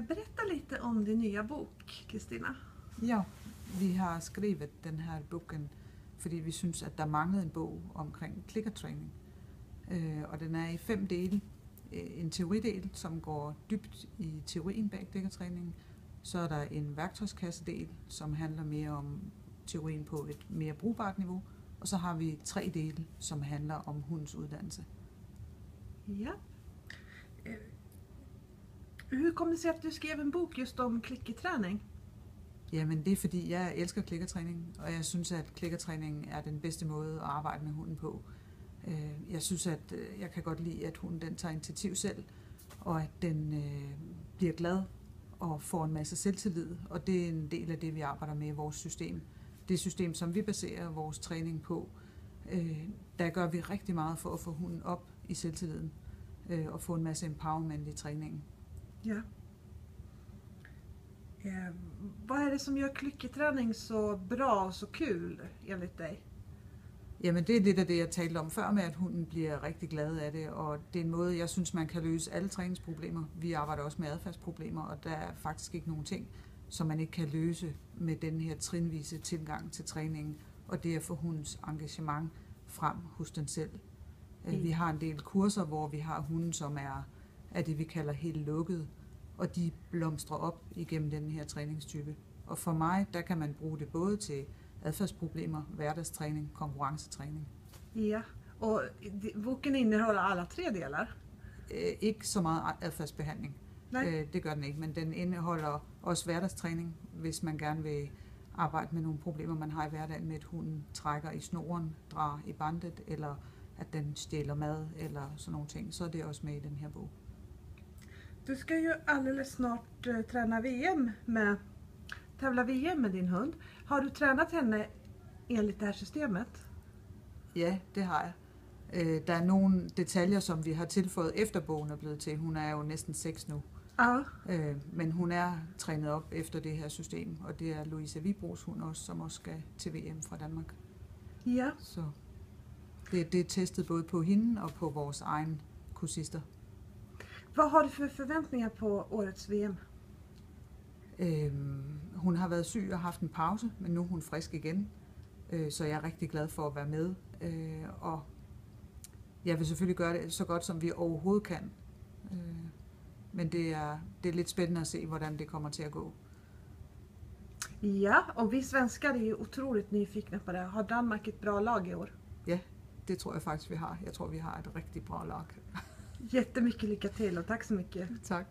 Berätta lite om din nya bok, Kristina. Ja, vi har skrevet den her bogen, fordi vi synes, at der manglede en bog omkring klikkertræning. Og den er i 5 dele. En teoridel, som går dybt i teorien bag klikkertræningen. Så er der en værktøjskassedel, som handler mere om teorien på et mere brugbart niveau. Og så har vi 3 dele, som handler om hundens uddannelse. Ja. Hur kom det sig att du skrev en bok just om klickerträning? Jamen det er fordi, jeg elsker klikkertræning, og jeg synes, at klikkertræning er den bedste måde at arbejde med hunden på. Jeg synes, at jeg kan godt lide, at hunden den tager initiativ selv, og at den bliver glad og får en masse selvtillid, og det er en del af det, vi arbejder med i vores system. Det system, som vi baserer vores træning på, der gør vi rigtig meget for at få hunden op i selvtilliden og få en masse empowerment i træningen. Ja. Vad är det som gör klickerträning så bra och så kul enligt dig? Jamen det er lidt af det, jeg talte om før med, at hunden bliver rigtig glad af det, og det er en måde, jeg synes, man kan løse alle træningsproblemer. Vi arbejder også med adfærdsproblemer, og der er faktisk ikke nogen ting, som man ikke kan løse med den her trinvise tilgang til træningen, og det er at få hundens engagement frem hos den selv. Vi har en del kurser, hvor vi har hunden, som er det, vi kalder helt lukket, og de blomstrer op igennem den her træningstype. Og for mig, der kan man bruge det både til adfærdsproblemer, hverdagstræning, konkurrencetræning. Ja, och boken innehåller alla 3 delar? Ikke så meget adfærdsbehandling. Det gør den ikke, men den indeholder også hverdagstræning, hvis man gerne vil arbejde med nogle problemer, man har i hverdagen med, at hunden trækker i snoren, drar i bandet, eller at den stjæler mad, eller sådan nogle ting. Så er det også med i den her bog. Du ska ju alldeles snart tävla VM med din hund. Har du tränat henne enligt det här systemet? Ja, det har jeg. Der er nogle detaljer, som vi har tilføjet efter bogen er blevet til. Hun er jo næsten 6 nu. Ja. Men hun er trænet op efter det her system, og det er Louisa Vibros hund også, som også skal til VM fra Danmark. Ja. Så det er testet både på hende og på vores egen kursister. Vad har du för förväntningar på årets VM? Hun har været syg og haft en pause, men nu er hun frisk igen. Så jeg er rigtig glad for at være med. Og jeg vil selvfølgelig gøre det så godt, som vi overhovedet kan. Men det er lidt spændende at se, hvordan det kommer til at gå. Ja, och vi svenskar är ju otroligt nyfikna på det. Har Danmark ett bra lag i år? Ja, det tror jeg faktisk, vi har. Jeg tror, vi har et rigtig bra lag. Jättemycket lycka till och tack så mycket. Tak.